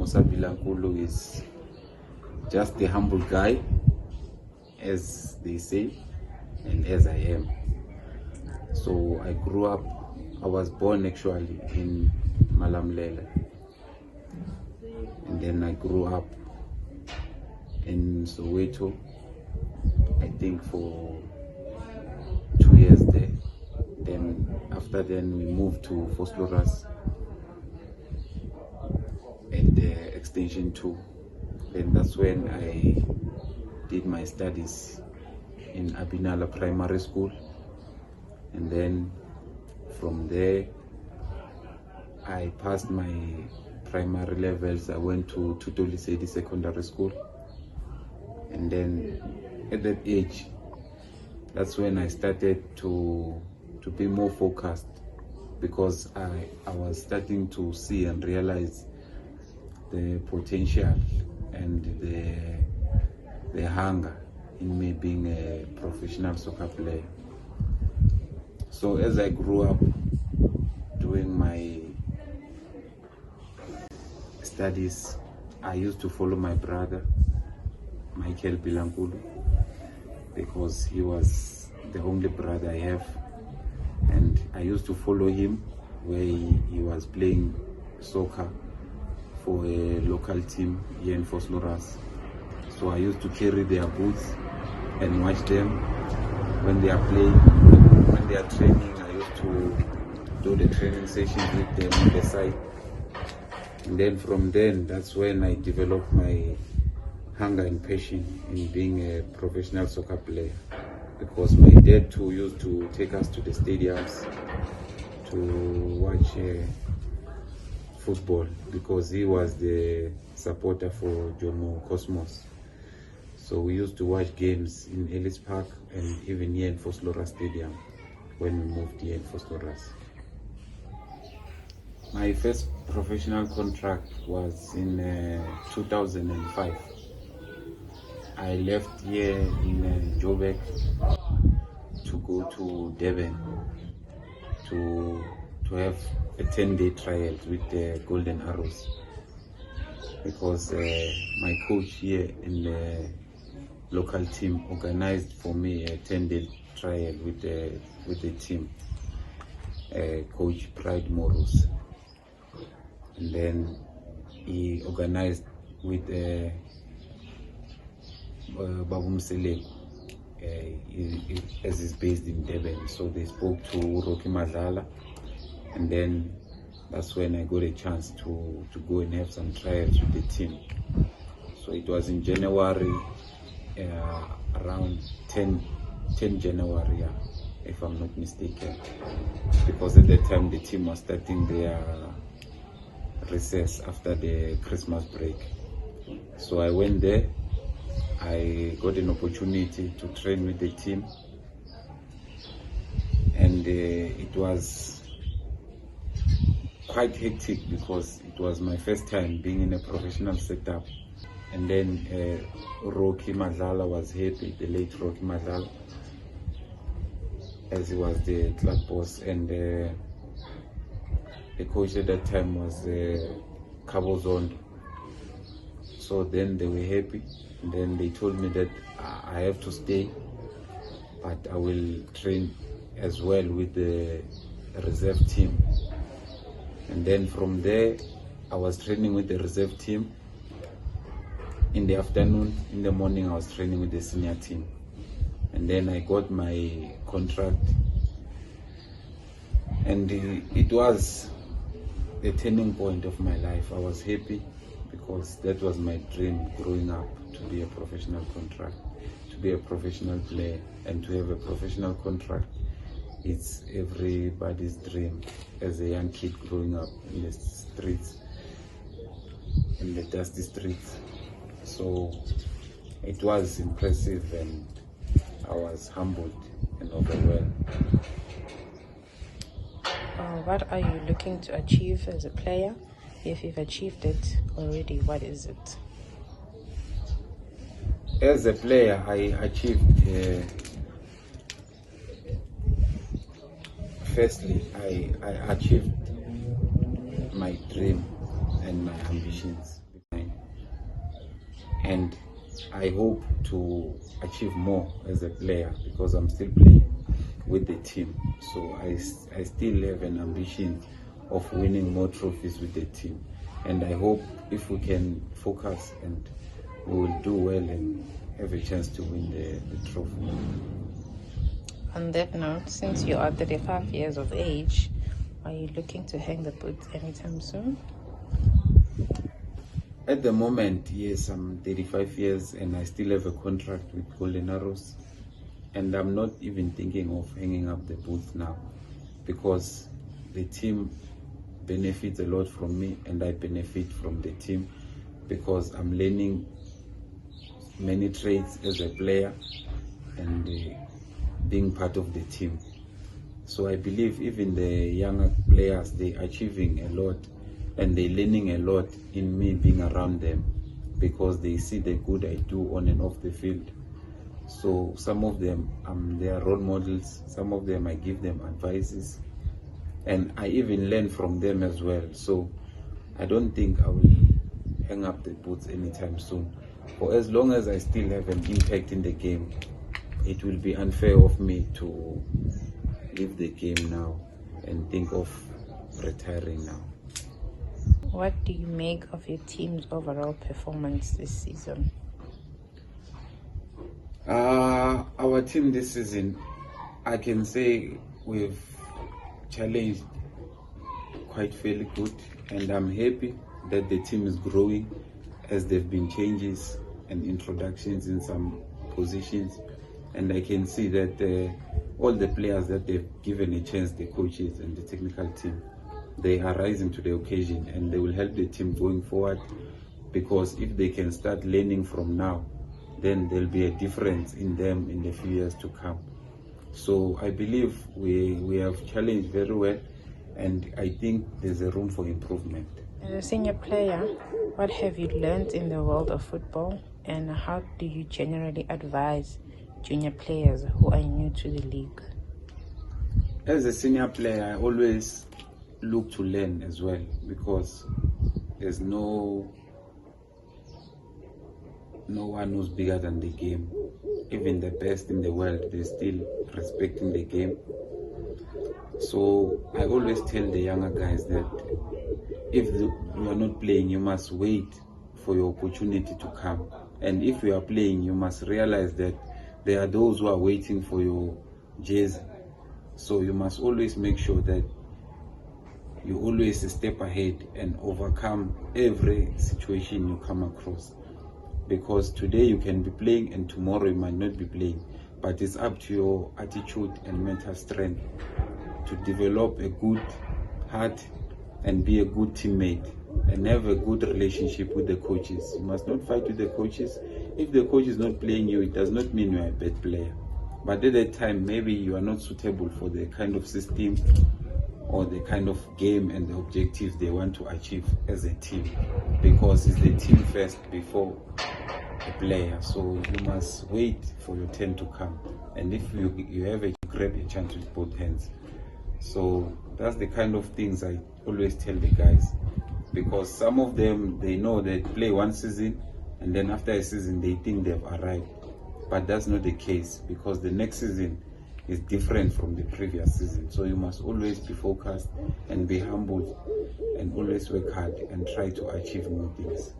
Musa Bilankulu is just a humble guy, as they say, and as I am. So I was born actually in Malamlele, and then I grew up in Soweto, I think for 2 years there. Then after then we moved to Vosloorus at the extension 2. Then that's when I did my studies in Abinala Primary School, and then from there I passed my primary levels. I went to Tutolisedi Secondary School, and then at that age, that's when I started to be more focused, because I was starting to see and realize the potential and the hunger in me being a professional soccer player. So as I grew up doing my studies, I used to follow my brother, Michael Bilankulu, because he was the only brother I have, and I used to follow him where he was playing soccer for a local team here in Vosloorus. So I used to carry their boots and watch them when they are playing. When they are training, I used to do the training sessions with them on the side. And then from then, that's when I developed my hunger and passion in being a professional soccer player, because my dad too used to take us to the stadiums to watch football, because he was the supporter for Jomo Cosmos. So we used to watch games in Ellis Park and even here in Vosloorus Stadium when we moved here in Vosloorus. My first professional contract was in 2005. I left here in Joburg to go to Durban to have a 10-day trial with the Golden Arrows, because my coach here in the local team organized for me a 10-day trial with the team, Coach Pride Morus. And then he organized with Babu Msele, as is based in Durban. So they spoke to Rocky Madlala, and then that's when I got a chance to go and have some trials with the team. So it was in January, around 10 January, if I'm not mistaken, because at that time the team was starting their recess after the Christmas break. So I went there. I got an opportunity to train with the team, and it was quite hectic because it was my first time being in a professional setup. And then Rocky Madlala was happy, the late Rocky Madlala, as he was the club boss, and the coach at that time was Cabo Zondo. So then they were happy, and then they told me that I have to stay, but I will train as well with the reserve team. And then from there, I was training with the reserve team. In the afternoon, in the morning, I was training with the senior team. And then I got my contract, and it was the turning point of my life. I was happy because that was my dream growing up, to be a professional contract, to be a professional player, and to have a professional contract. It's everybody's dream as a young kid growing up in the streets, in the dusty streets. So it was impressive, and I was humbled and overwhelmed. What are you looking to achieve as a player? If you've achieved it already, what is it? As a player, I achieved, firstly, I achieved my dream and my ambitions. and I hope to achieve more as a player because I'm still playing with the team. So I still have an ambition of winning more trophies with the team, and I hope if we can focus and we will do well and have a chance to win the trophy. On that note, since you are 35 years of age, are you looking to hang the boots anytime soon? At the moment, yes, I'm 35 years and I still have a contract with Golden Arrows, and I'm not even thinking of hanging up the boots now because the team benefits a lot from me and I benefit from the team because I'm learning many traits as a player and being part of the team. So I believe even the younger players, they're achieving a lot and they're learning a lot in me being around them because they see the good I do on and off the field. So some of them, they are role models, some of them I give them advices, and I even learn from them as well. So I don't think I will hang up the boots anytime soon. For as long as I still have an impact in the game, it will be unfair of me to leave the game now and think of retiring now. What do you make of your team's overall performance this season? Our team this season, I can say we've challenged quite fairly good, and I'm happy that the team is growing as there have been changes and introductions in some positions, and I can see that all the players that they've given a chance, the coaches and the technical team, they are rising to the occasion and they will help the team going forward, because if they can start learning from now, then there'll be a difference in them in the few years to come. So I believe we have challenged very well, and I think there's a room for improvement. As a senior player, what have you learned in the world of football, and how do you generally advise junior players who are new to the league? As a senior player, I always look to learn as well, because there's no one who's bigger than the game. Even the best in the world, they're still respecting the game. So I always tell the younger guys that if you are not playing, you must wait for your opportunity to come. And if you are playing, you must realize that there are those who are waiting for your jersey. So you must always make sure that you always step ahead and overcome every situation you come across. Because today you can be playing and tomorrow you might not be playing. But it's up to your attitude and mental strength to develop a good heart and be a good teammate and have a good relationship with the coaches. You must not fight with the coaches. If the coach is not playing you, it does not mean you are a bad player. But at that time, maybe you are not suitable for the kind of system or the kind of game and the objectives they want to achieve as a team, because it's the team first before the player. So you must wait for your turn to come, and if you have a grab a chance with both hands. So that's the kind of things I always tell the guys, because some of them, they know they play one season and then after a season they think they've arrived, but that's not the case, because the next season is different from the previous season. So you must always be focused and be humble and always work hard and try to achieve more things.